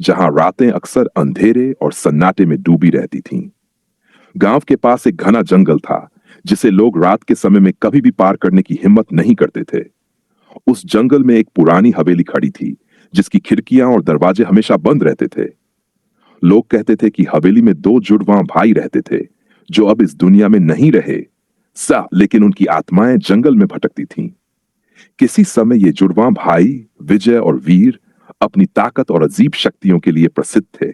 जहां रातें अक्सर अंधेरे और सन्नाटे में डूबी रहती थीं। गांव के पास एक घना जंगल था, जिसे लोग रात के समय में कभी भी पार करने की हिम्मत नहीं करते थे। उस जंगल में एक पुरानी हवेली खड़ी थी, जिसकी खिड़कियां और दरवाजे हमेशा बंद रहते थे। लोग कहते थे कि हवेली में दो जुड़वां भाई रहते थे, जो अब इस दुनिया में नहीं रहे लेकिन उनकी आत्माएं जंगल में भटकती थीं। किसी समय ये जुड़वां भाई विजय और वीर अपनी ताकत और अजीब शक्तियों के लिए प्रसिद्ध थे।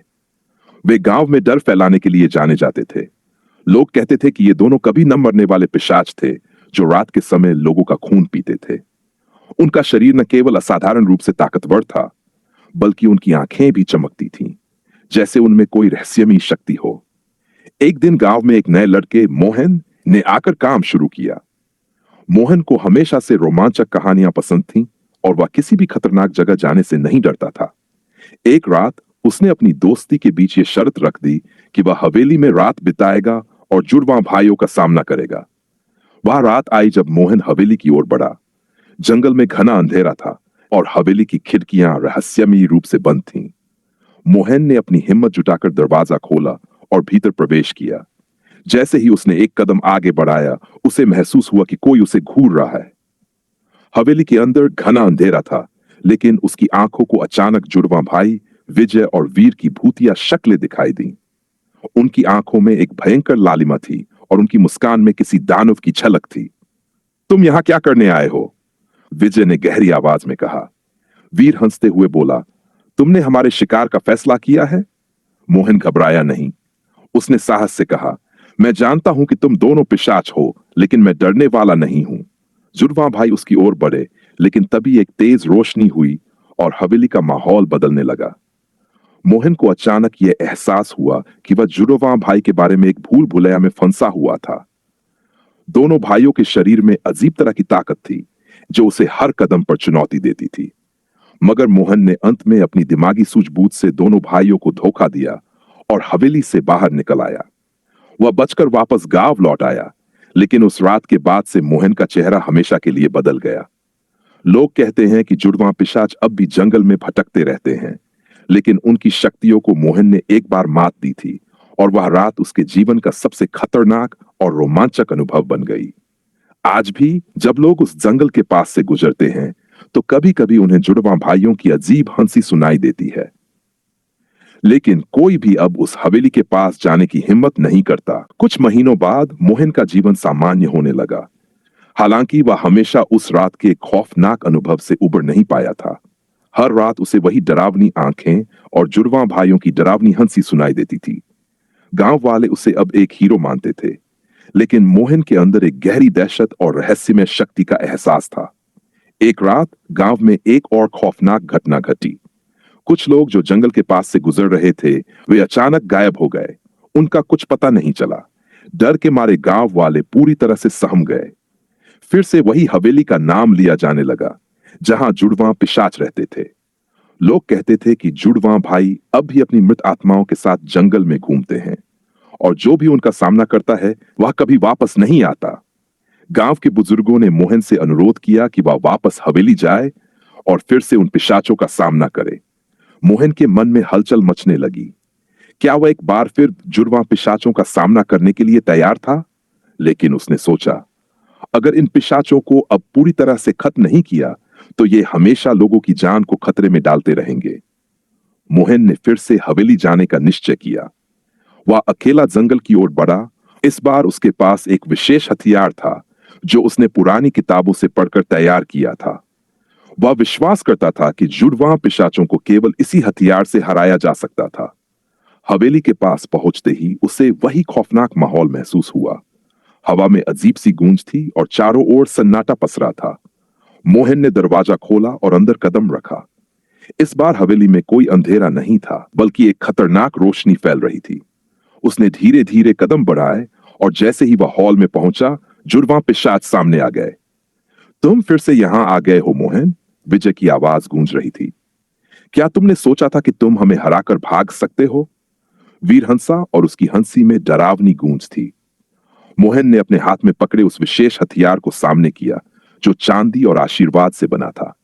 वे गांव में डर फैलाने के लिए जाने जाते थे। लोग कहते थे कि ये दोनों कभी न मरने वाले पिशाच थे, जो रात के समय लोगों का खून पीते थे। उनका शरीर न केवल असाधारण रूप से ताकतवर था, बल्कि उनकी आंखें भी चमकती थीं, जैसे उनमें कोई रहस्यमयी शक्ति हो। एक दिन गांव में एक नए लड़के मोहन ने आकर काम शुरू किया। मोहन को हमेशा से रोमांचक कहानियां पसंद थीं और वह किसी भी खतरनाक जगह जाने से नहीं डरता था। एक रात उसने अपनी दोस्ती के बीच ये शर्त रख दी कि वह हवेली में रात बिताएगा और जुड़वां भाइयों का सामना करेगा। वह रात आई जब मोहन हवेली की ओर बढ़ा। जंगल में घना अंधेरा था और हवेली की खिड़कियां रहस्यमयी रूप से बंद थीं। मोहन ने अपनी हिम्मत जुटाकर दरवाजा खोला और भीतर प्रवेश किया। जैसे ही उसने एक कदम आगे बढ़ाया, उसे महसूस हुआ कि कोई उसे घूर रहा है। हवेली के अंदर घना अंधेरा था, लेकिन उसकी आंखों को अचानक जुड़वां भाई विजय और वीर की भूतिया शक्लें दिखाई दी। उनकी आंखों में एक भयंकर लालिमा थी और उनकी मुस्कान में किसी दानव की झलक थी। तुम यहां क्या करने आए हो? विजय ने गहरी आवाज में कहा। वीर हंसते हुए बोला, तुमने हमारे शिकार का फैसला किया है? मोहन घबराया नहीं। उसने साहस से कहा, मैं जानता हूं कि तुम दोनों पिशाच हो, लेकिन मैं डरने वाला नहीं हूं। जुड़वां भाई उसकी ओर बढ़े, लेकिन तभी एक तेज रोशनी हुई और हवेली का माहौल बदलने लगा। मोहन को अचानक यह एहसास हुआ कि वह जुड़वां भाई के बारे में एक भूल भुलैया में फंसा हुआ था। दोनों भाइयों के शरीर में अजीब तरह की ताकत थी, जो उसे हर कदम पर चुनौती देती थी। मगर मोहन ने अंत में अपनी दिमागी सूझबूझ से दोनों भाइयों को धोखा दिया और हवेली से बाहर निकल आया। वह बचकर वापस गांव लौट आया, लेकिन उस रात के बाद से मोहन का चेहरा हमेशा के लिए बदल गया। लोग कहते हैं कि जुड़वां पिशाच अब भी जंगल में भटकते रहते हैं, लेकिन उनकी शक्तियों को मोहन ने एक बार मात दी थी और वह रात उसके जीवन का सबसे खतरनाक और रोमांचक अनुभव बन गई। आज भी जब लोग उस जंगल के पास से गुजरते हैं, तो कभी-कभी उन्हें जुड़वां भाइयों की अजीब हंसी सुनाई देती है। लेकिन कोई भी अब उस हवेली के पास जाने की हिम्मत नहीं करता। कुछ महीनों बाद मोहन का जीवन सामान्य होने लगा। हालांकि वह हमेशा उस रात के खौफनाक अनुभव से उबर नहीं पाया था। हर रात उसे वही डरावनी आंखें और जुड़वां भाइयों की डरावनी हंसी सुनाई देती थी। गांव वाले उसे अब एक हीरो मानते थे, लेकिन मोहन के अंदर एक गहरी दहशत और रहस्यमय शक्ति का एहसास था। एक रात गांव में एक और खौफनाक घटना घटी। कुछ लोग जो जंगल के पास से गुजर रहे थे, वे अचानक गायब हो गए। उनका कुछ पता नहीं चला। डर के मारे गांव वाले पूरी तरह से सहम गए। फिर से वही हवेली का नाम लिया जाने लगा, जहां जुड़वां पिशाच रहते थे। लोग कहते थे कि जुड़वां भाई अब भी अपनी मृत आत्माओं के साथ जंगल में घूमते हैं और जो भी उनका सामना करता है, वह कभी वापस नहीं आता। गांव के बुजुर्गों ने मोहन से अनुरोध किया कि वह वापस हवेली जाए और फिर से उन पिशाचों का सामना करे। मोहन के मन में हलचल मचने लगी। क्या वह एक बार फिर जुड़वां पिशाचों का सामना करने के लिए तैयार था? लेकिन उसने सोचा, अगर इन पिशाचों को अब पूरी तरह से खत्म नहीं किया, तो ये हमेशा लोगों की जान को खतरे में डालते रहेंगे। मोहन ने फिर से हवेली जाने का निश्चय किया। वह अकेला जंगल की ओर बढ़ा। इस बार उसके पास एक विशेष हथियार था, जो उसने पुरानी किताबों से पढ़कर तैयार किया था। वह विश्वास करता था कि जुड़वां पिशाचों को केवल इसी हथियार से हराया जा सकता था। हवेली के पास पहुंचते ही उसे वही खौफनाक माहौल महसूस हुआ। हवा में अजीब सी गूंज थी और चारों ओर सन्नाटा पसरा था। मोहन ने दरवाजा खोला और अंदर कदम रखा। इस बार हवेली में कोई अंधेरा नहीं था, बल्कि एक खतरनाक रोशनी फैल रही थी। उसने धीरे धीरे कदम बढ़ाए और जैसे ही वह हॉल में पहुंचा, जुड़वां पिशाच सामने आ गए। तुम फिर से यहां आ गए हो मोहन? विजय की आवाज गूंज रही थी। क्या तुमने सोचा था कि तुम हमें हराकर भाग सकते हो? वीर हंसा और उसकी हंसी में डरावनी गूंज थी। मोहन ने अपने हाथ में पकड़े उस विशेष हथियार को सामने किया, जो चांदी और आशीर्वाद से बना था।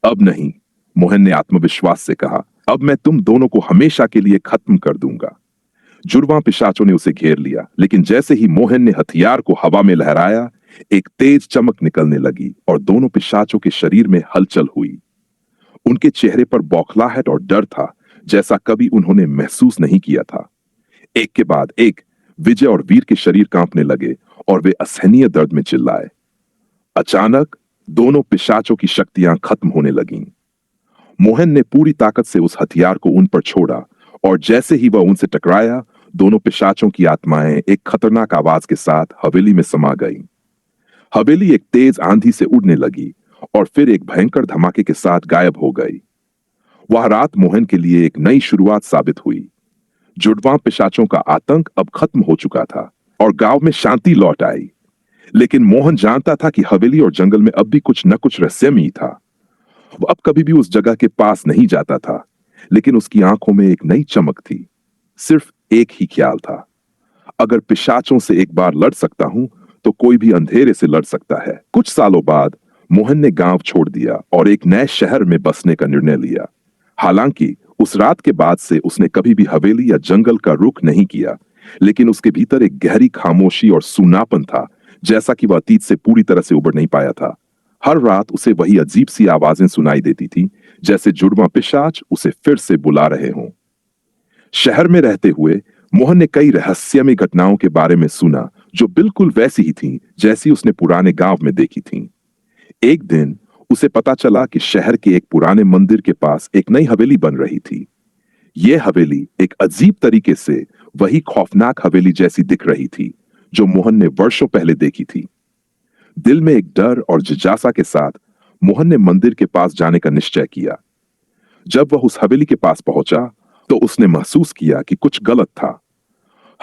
अब नहीं, मोहन ने आत्मविश्वास से कहा, अब मैं तुम दोनों को हमेशा के लिए खत्म कर दूंगा। जुड़वां पिशाचों ने उसे घेर लिया, लेकिन जैसे ही मोहन ने हथियार को हवा में लहराया, एक तेज चमक निकलने लगी और दोनों पिशाचों के शरीर में हलचल हुई। उनके चेहरे पर बौखलाहट और डर था, जैसा कभी उन्होंने महसूस नहीं किया था। एक के बाद एक विजय और वीर के शरीर कांपने लगे और वे असहनीय दर्द में चिल्लाए। अचानक दोनों पिशाचों की शक्तियां खत्म होने लगीं। मोहन ने पूरी ताकत से उस हथियार को उन पर छोड़ा और जैसे ही वह उनसे टकराया, दोनों पिशाचों की आत्माएं एक खतरनाक आवाज के साथ हवेली में समा गईं। हवेली एक तेज आंधी से उड़ने लगी और फिर एक भयंकर धमाके के साथ गायब हो गई। वह रात मोहन के लिए एक नई शुरुआत साबित हुई। जुड़वां पिशाचों का आतंक अब खत्म हो चुका था और गांव में शांति लौट आई। लेकिन मोहन जानता था कि हवेली और जंगल में अब भी कुछ न कुछ रहस्यमयी था। वो अब कभी भी उस जगह के पास नहीं जाता था, लेकिन उसकी आंखों में एक नई चमक थी। सिर्फ एक ही ख्याल था, अगर पिशाचों से एक बार लड़ सकता हूं, तो कोई भी अंधेरे से लड़ सकता है। कुछ सालों बाद मोहन ने गांव छोड़ दिया और एक नए शहर में बसने का निर्णय लिया। हालांकि उस रात के बाद से उसने कभी भी हवेली या जंगल का रुख नहीं किया, लेकिन उसके भीतर एक गहरी खामोशी और सूनापन था, जैसा कि वह अतीत से पूरी तरह से उबर नहीं पाया था। हर रात उसे वही अजीब सी आवाजें सुनाई देती थी, जैसे जुड़वां पिशाच उसे फिर से बुला रहे हों। शहर में रहते हुए मोहन ने कई रहस्यमय घटनाओं के बारे में सुना, जो बिल्कुल वैसी ही थीं जैसी उसने पुराने गांव में देखी थीं। एक दिन उसे पता चला कि शहर के एक पुराने मंदिर के पास एक नई हवेली बन रही थी। यह हवेली एक अजीब तरीके से वही खौफनाक हवेली जैसी दिख रही थी, जो मोहन ने वर्षों पहले देखी थी। दिल में एक डर और जिज्ञासा के साथ मोहन ने मंदिर के पास जाने का निश्चय किया। जब वह उस हवेली के पास पहुंचा, तो उसने महसूस किया कि कुछ गलत था।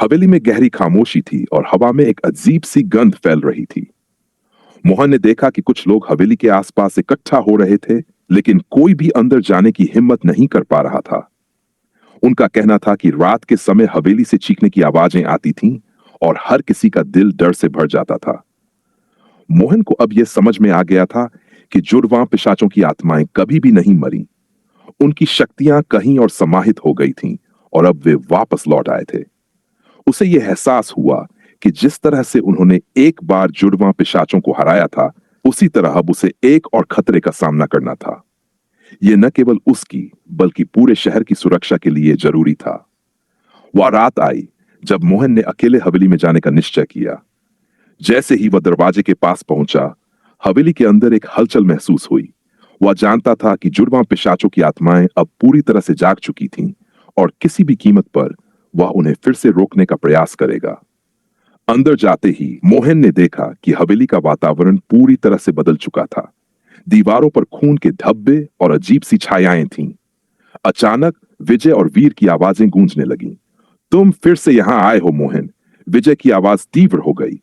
हवेली में गहरी खामोशी थी और हवा में एक अजीब सी गंध फैल रही थी। मोहन ने देखा कि कुछ लोग हवेली के आसपास इकट्ठा हो रहे थे, लेकिन कोई भी अंदर जाने की हिम्मत नहीं कर पा रहा था। उनका कहना था कि रात के समय हवेली से चीखने की आवाजें आती थीं और हर किसी का दिल डर से भर जाता था। मोहन को अब यह समझ में आ गया था कि जुड़वां पिशाचों की आत्माएं कभी भी नहीं मरी। उनकी शक्तियां कहीं और समाहित हो गई थीं और अब वे वापस लौट आए थे। उसे यह एहसास हुआ कि जिस तरह से उन्होंने एक बार जुड़वां पिशाचों को हराया था, उसी तरह अब उसे एक और खतरे का सामना करना था। यह न केवल उसकी बल्कि पूरे शहर की सुरक्षा के लिए जरूरी था। वह रात आई जब मोहन ने अकेले हवेली में जाने का निश्चय किया। जैसे ही वह दरवाजे के पास पहुंचा, हवेली के अंदर एक हलचल महसूस हुई। वह जानता था कि जुड़वां पिशाचों की आत्माएं अब पूरी तरह से जाग चुकी थीं और किसी भी कीमत पर वह उन्हें फिर से रोकने का प्रयास करेगा। अंदर जाते ही मोहन ने देखा कि हवेली का वातावरण पूरी तरह से बदल चुका था। दीवारों पर खून के धब्बे और अजीब सी छायाएं थीं। अचानक विजय और वीर की आवाजें गूंजने लगीं। तुम फिर से यहां आए हो मोहन, विजय की आवाज तीव्र हो गई।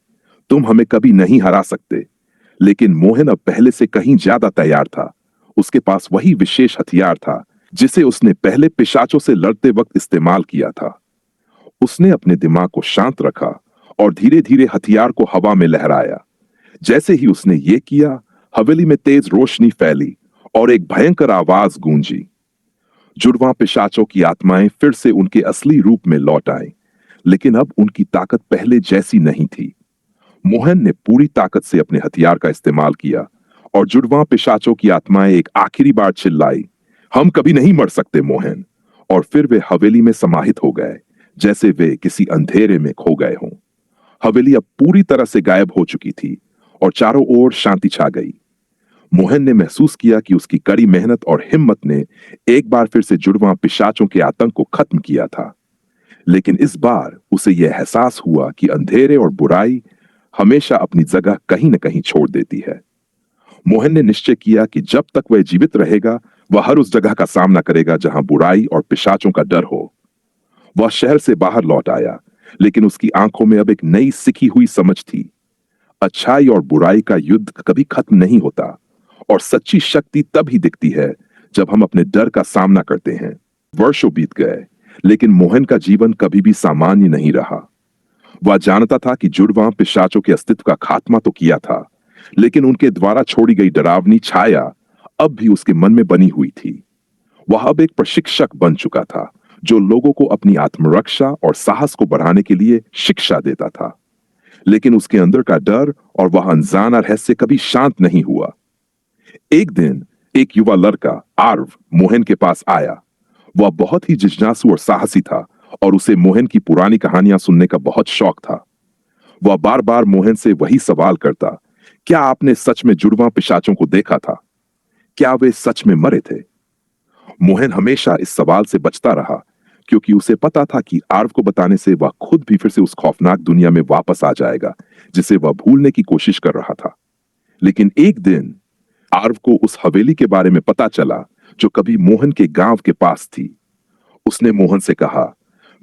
तुम हमें कभी नहीं हरा सकते। लेकिन मोहन अब पहले से कहीं ज्यादा तैयार था। उसके पास वही विशेष हथियार था जिसे उसने पहले पिशाचों से लड़ते वक्त इस्तेमाल किया था। उसने अपने दिमाग को शांत रखा और धीरे धीरे हथियार को हवा में लहराया। जैसे ही उसने ये किया, हवेली में तेज रोशनी फैली और एक भयंकर आवाज गूंजी। जुड़वां पिशाचों की आत्माएं फिर से उनके असली रूप में लौट आईं, लेकिन अब उनकी ताकत पहले जैसी नहीं थी। मोहन ने पूरी ताकत से अपने हथियार का इस्तेमाल किया और जुड़वां पिशाचों की आत्माएं एक आखिरी बार चिल्लाई, हम कभी नहीं मर सकते मोहन। और फिर वे हवेली में समाहित हो गए, जैसे वे किसी अंधेरे में खो गए हों। हवेली अब पूरी तरह से गायब हो चुकी थी और चारों ओर शांति छा गई। मोहन ने महसूस किया कि उसकी कड़ी मेहनत और हिम्मत ने एक बार फिर से जुड़वां पिशाचों के आतंक को खत्म किया था। लेकिन इस बार उसे यह एहसास हुआ कि अंधेरे और बुराई हमेशा अपनी जगह कहीं न कहीं छोड़ देती है। मोहन ने निश्चय किया कि जब तक वह जीवित रहेगा, वह हर उस जगह का सामना करेगा जहां बुराई और पिशाचों का डर हो। वह शहर से बाहर लौट आया, लेकिन उसकी आंखों में अब एक नई सिखी हुई समझ थी। अच्छाई और बुराई का युद्ध कभी खत्म नहीं होता और सच्ची शक्ति तब ही दिखती है जब हम अपने डर का सामना करते हैं। वर्षों बीत गए, लेकिन मोहन का जीवन कभी भी सामान्य नहीं रहा। वह जानता था कि जुड़वां पिशाचों के अस्तित्व का खात्मा तो किया था, लेकिन उनके द्वारा छोड़ी गई डरावनी छाया अब भी उसके मन में बनी हुई थी। वह अब एक प्रशिक्षक बन चुका था जो लोगों को अपनी आत्मरक्षा और साहस को बढ़ाने के लिए शिक्षा देता था। लेकिन उसके अंदर का डर और वह अनजाना रहस्य कभी शांत नहीं हुआ। एक दिन एक युवा लड़का आर्व मोहन के पास आया। वह बहुत ही जिज्ञासु और साहसी था और उसे मोहन की पुरानी कहानियां सुनने का बहुत शौक था। वह बार बार मोहन से वही सवाल करता, क्या आपने सच में जुड़वां पिशाचों को देखा था? क्या वे सच में मरे थे? मोहन हमेशा इस सवाल से बचता रहा क्योंकि उसे पता था कि आर्व को बताने से वह खुद भी फिर से उस खौफनाक दुनिया में वापस आ जाएगा जिसे वह भूलने की कोशिश कर रहा था। लेकिन एक दिन आर्व को उस हवेली के बारे में पता चला जो कभी मोहन के गांव के पास थी। उसने मोहन से कहा,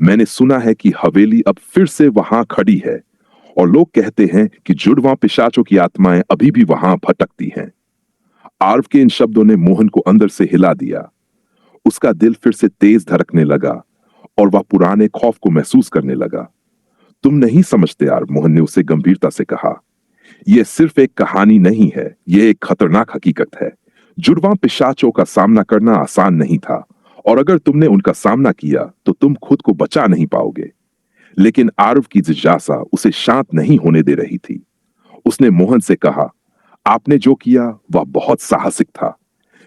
मैंने सुना है कि हवेली अब फिर से वहां खड़ी है और लोग कहते हैं कि जुड़वां पिशाचों की आत्माएं अभी भी वहां भटकती हैं। आर्व के इन शब्दों ने मोहन को अंदर से हिला दिया। उसका दिल फिर से तेज धड़कने लगा और वह पुराने खौफ को महसूस करने लगा। तुम नहीं समझते आर्व, मोहन ने उसे गंभीरता से कहा। यह सिर्फ एक कहानी नहीं है, यह एक खतरनाक हकीकत है। जुड़वां पिशाचों का सामना करना आसान नहीं था और अगर तुमने उनका सामना किया तो तुम खुद को बचा नहीं पाओगे। लेकिन आर्व की जिज्ञासा उसे शांत नहीं होने दे रही थी। उसने मोहन से कहा, आपने जो किया वह बहुत साहसिक था।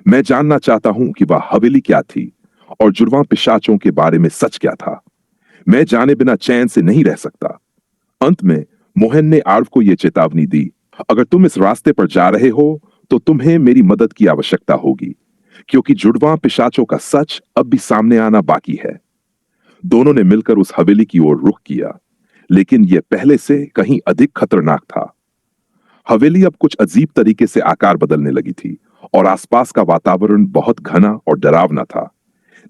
मैं जानना चाहता हूं कि वह हवेली क्या थी और जुड़वां पिशाचों के बारे में सच क्या था। मैं जाने बिना चैन से नहीं रह सकता। अंत में मोहन ने आर्व को यह चेतावनी दी, अगर तुम इस रास्ते पर जा रहे हो तो तुम्हें मेरी मदद की आवश्यकता होगी क्योंकि जुड़वां पिशाचों का सच अब भी सामने आना बाकी है। दोनों ने मिलकर उस हवेली की ओर रुख किया, लेकिन यह पहले से कहीं अधिक खतरनाक था। हवेली अब कुछ अजीब तरीके से आकार बदलने लगी थी और आसपास का वातावरण बहुत घना और डरावना था।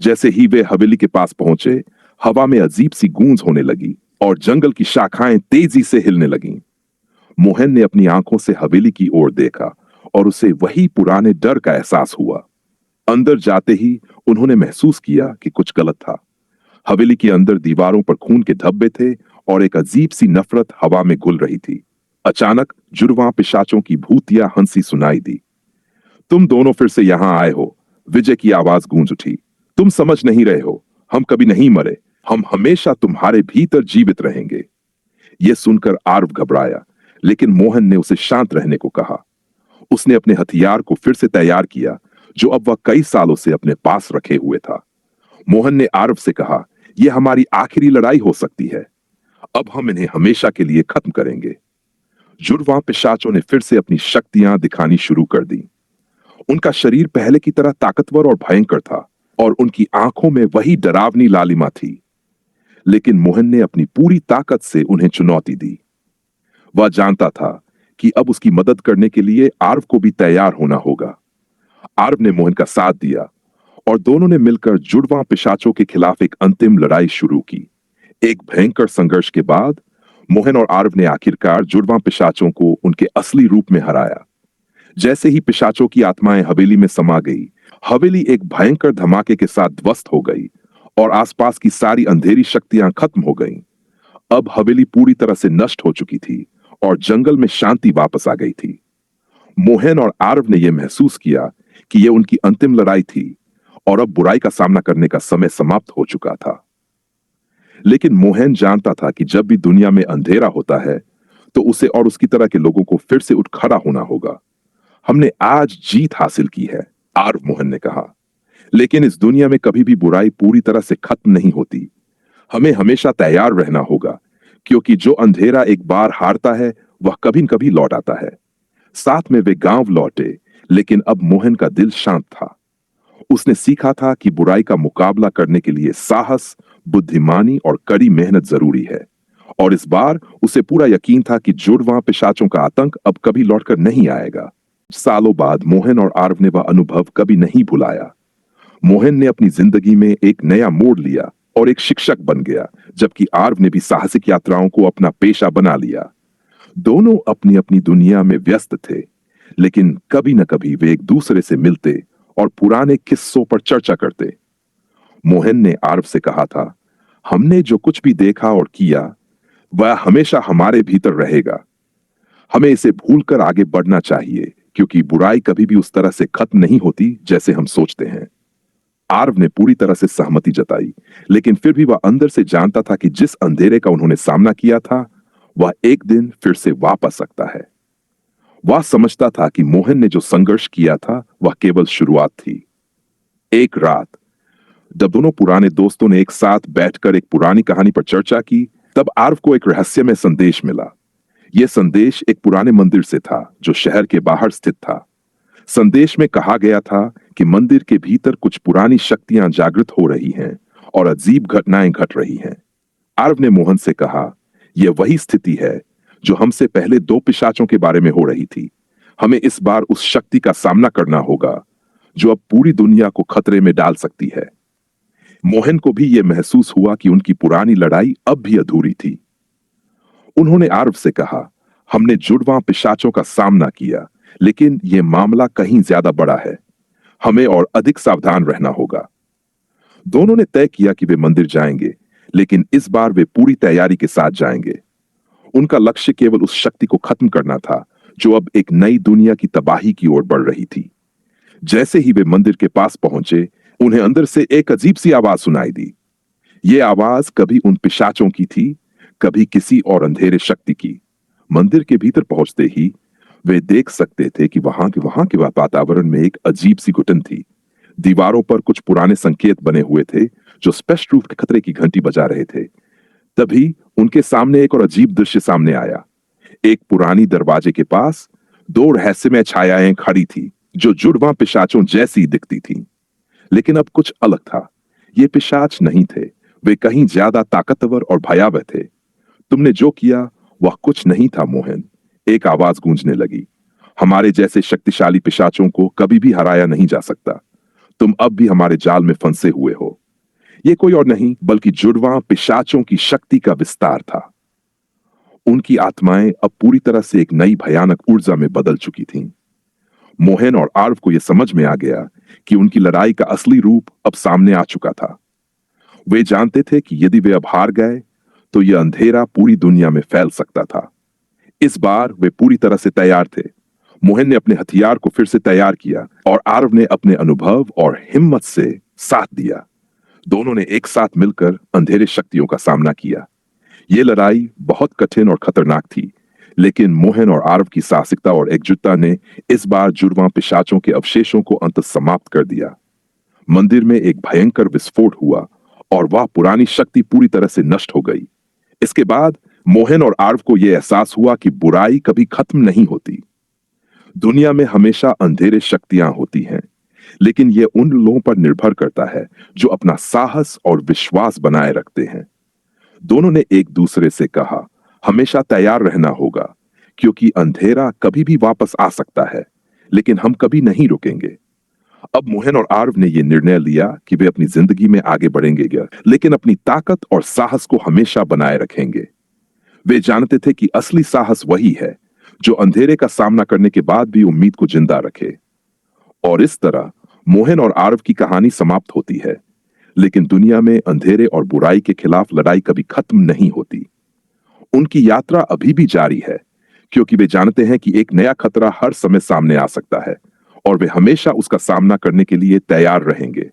जैसे ही वे हवेली के पास पहुंचे, हवा में अजीब सी गूंज होने लगी और जंगल की शाखाएं तेजी से हिलने लगीं। मोहन ने अपनी आंखों से हवेली की ओर देखा और उसे वही पुराने डर का एहसास हुआ। अंदर जाते ही उन्होंने महसूस किया कि कुछ गलत था। हवेली के अंदर दीवारों पर खून के धब्बे थे और एक अजीब सी नफरत हवा में घुल रही थी। अचानक जुड़वां पिशाचों की भूतिया हंसी सुनाई दी। तुम दोनों फिर से यहां आए हो, विजय की आवाज गूंज उठी। तुम समझ नहीं रहे हो, हम कभी नहीं मरे, हम हमेशा तुम्हारे भीतर जीवित रहेंगे। यह सुनकर आर्व घबराया, लेकिन मोहन ने उसे शांत रहने को कहा। उसने अपने हथियार को फिर से तैयार किया जो अब वह कई सालों से अपने पास रखे हुए था। मोहन ने आर्व से कहा, यह हमारी आखिरी लड़ाई हो सकती है, अब हम इन्हें हमेशा के लिए खत्म करेंगे। जुड़वां पिशाचों ने फिर से अपनी शक्तियां दिखानी शुरू कर दी। उनका शरीर पहले की तरह ताकतवर और भयंकर था और उनकी आंखों में वही डरावनी लालिमा थी। लेकिन मोहन ने अपनी पूरी ताकत से उन्हें चुनौती दी। वह जानता था कि अब उसकी मदद करने के लिए आर्व को भी तैयार होना होगा। आर्व ने मोहन का साथ दिया और दोनों ने मिलकर जुड़वां पिशाचों के खिलाफ एक अंतिम लड़ाई शुरू की। एक भयंकर संघर्ष के बाद मोहन और आर्व ने आखिरकार जुड़वां पिशाचों को उनके असली रूप में हराया। जैसे ही पिशाचों की आत्माएं हवेली में समा गई, हवेली एक भयंकर धमाके के साथ ध्वस्त हो गई और आसपास की सारी अंधेरी शक्तियां खत्म हो गईं। अब हवेली पूरी तरह से नष्ट हो चुकी थी और जंगल में शांति वापस आ गई थी। मोहन और आर्व ने यह महसूस किया कि यह उनकी अंतिम लड़ाई थी और अब बुराई का सामना करने का समय समाप्त हो चुका था। लेकिन मोहन जानता था कि जब भी दुनिया में अंधेरा होता है तो उसे और उसकी तरह के लोगों को फिर से उठ खड़ा होना होगा। हमने आज जीत हासिल की है, आर्व मोहन ने कहा, लेकिन इस दुनिया में कभी भी बुराई पूरी तरह से खत्म नहीं होती। हमें हमेशा तैयार रहना होगा क्योंकि जो अंधेरा एक बार हारता है वह कभी न कभी लौट आता है। साथ में वे गांव लौटे, लेकिन अब मोहन का दिल शांत था। उसने सीखा था कि बुराई का मुकाबला करने के लिए साहस, बुद्धिमानी और कड़ी मेहनत जरूरी है और इस बार उसे पूरा यकीन था कि जुड़वां पिशाचों का आतंक अब कभी लौटकर नहीं आएगा। सालों बाद मोहन और आर्व ने वह अनुभव कभी नहीं भुलाया। मोहन ने अपनी जिंदगी में एक नया मोड़ लिया और एक शिक्षक बन गया, जबकि आर्व ने भी साहसिक यात्राओं को अपना पेशा बना लिया। दोनों अपनी अपनी दुनिया में व्यस्त थे, लेकिन कभी न कभी वे एक दूसरे से मिलते और पुराने किस्सों पर चर्चा करते। मोहन ने आर्व से कहा था, हमने जो कुछ भी देखा और किया वह हमेशा हमारे भीतर रहेगा। हमें इसे भूलकर आगे बढ़ना चाहिए क्योंकि बुराई कभी भी उस तरह से खत्म नहीं होती जैसे हम सोचते हैं। आरव ने पूरी तरह से सहमति जताई, लेकिन फिर भी वह अंदर से जानता था कि जिस अंधेरे का उन्होंने सामना किया था वह एक दिन फिर से वापस सकता है। वह समझता था कि मोहन ने जो संघर्ष किया था वह केवल शुरुआत थी। एक रात जब दोनों पुराने दोस्तों ने एक साथ बैठकर एक पुरानी कहानी पर चर्चा की, तब आरव को एक रहस्यमय संदेश मिला। यह संदेश एक पुराने मंदिर से था जो शहर के बाहर स्थित था। संदेश में कहा गया था कि मंदिर के भीतर कुछ पुरानी शक्तियां जागृत हो रही हैं और अजीब घटनाएं घट रही हैं। आरव ने मोहन से कहा, यह वही स्थिति है जो हमसे पहले दो पिशाचों के बारे में हो रही थी। हमें इस बार उस शक्ति का सामना करना होगा जो अब पूरी दुनिया को खतरे में डाल सकती है। मोहन को भी यह महसूस हुआ कि उनकी पुरानी लड़ाई अब भी अधूरी थी। उन्होंने आरव से कहा, हमने जुड़वां पिशाचों का सामना किया, लेकिन यह मामला कहीं ज्यादा बड़ा है। हमें और अधिक सावधान रहना होगा। दोनों ने तय किया कि वे मंदिर जाएंगे, लेकिन इस बार वे पूरी तैयारी के साथ जाएंगे। उनका लक्ष्य केवल उस शक्ति को खत्म करना था जो अब एक नई दुनिया की तबाही की ओर बढ़ रही थी। जैसे ही वे मंदिर के पास पहुंचे, उन्हें अंदर से एक अजीब सी आवाज सुनाई दी। ये आवाज कभी उन पिशाचों की थी, कभी किसी और अंधेरे शक्ति की। मंदिर के भीतर पहुंचते ही वे देख सकते थे कि वहां के वातावरण में एक अजीब सी घुटन थी। दीवारों पर कुछ पुराने संकेत बने हुए थे जो स्पष्ट रूप से खतरे की घंटी बजा रहे थे। तभी उनके सामने एक और अजीब दृश्य सामने आया। एक पुरानी दरवाजे के पास दो रहस्यमय छायाएं खड़ी थी जो जुड़वां पिशाचों जैसी दिखती थीं। लेकिन अब कुछ अलग था। ये पिशाच नहीं थे, वे कहीं ज्यादा ताकतवर और भयावह थे। तुमने जो किया वह कुछ नहीं था मोहन, एक आवाज गूंजने लगी। हमारे जैसे शक्तिशाली पिशाचों को कभी भी हराया नहीं जा सकता। तुम अब भी हमारे जाल में फंसे हुए हो। ये कोई और नहीं बल्कि जुड़वां पिशाचों की शक्ति का विस्तार था। उनकी आत्माएं अब पूरी तरह से एक नई भयानक ऊर्जा में बदल चुकी थीं। मोहन और आरव को यह समझ में आ गया कि उनकी लड़ाई का असली रूप अब सामने आ चुका था। वे जानते थे कि यदि वे अब हार गए तो यह अंधेरा पूरी दुनिया में फैल सकता था। इस बार वे पूरी तरह से तैयार थे। मोहन ने अपने हथियार को फिर से तैयार किया और आरव ने अपने अनुभव और हिम्मत से साथ दिया। दोनों ने एक साथ मिलकर अंधेरे शक्तियों का सामना किया। यह लड़ाई बहुत कठिन और खतरनाक थी, लेकिन मोहन और आरव की साहसिकता और एकजुटता ने इस बार जुड़वां पिशाचों के अवशेषों को अंत समाप्त कर दिया। मंदिर में एक भयंकर विस्फोट हुआ और वह पुरानी शक्ति पूरी तरह से नष्ट हो गई। इसके बाद मोहन और आरव को यह एहसास हुआ कि बुराई कभी खत्म नहीं होती। दुनिया में हमेशा अंधेरे शक्तियां होती हैं, लेकिन यह उन लोगों पर निर्भर करता है जो अपना साहस और विश्वास बनाए रखते हैं। दोनों ने एक दूसरे से कहा, हमेशा तैयार रहना होगा, क्योंकि अंधेरा कभी भी वापस आ सकता है, लेकिन हम कभी नहीं रुकेंगे। अब मोहन और आरव ने यह निर्णय लिया कि वे अपनी जिंदगी में आगे बढ़ेंगे, लेकिन अपनी ताकत और साहस को हमेशा बनाए रखेंगे। वे जानते थे कि असली साहस वही है जो अंधेरे का सामना करने के बाद भी उम्मीद को जिंदा रखे। और इस तरह मोहन और आरव की कहानी समाप्त होती है, लेकिन दुनिया में अंधेरे और बुराई के खिलाफ लड़ाई कभी खत्म नहीं होती। उनकी यात्रा अभी भी जारी है, क्योंकि वे जानते हैं कि एक नया खतरा हर समय सामने आ सकता है और वे हमेशा उसका सामना करने के लिए तैयार रहेंगे।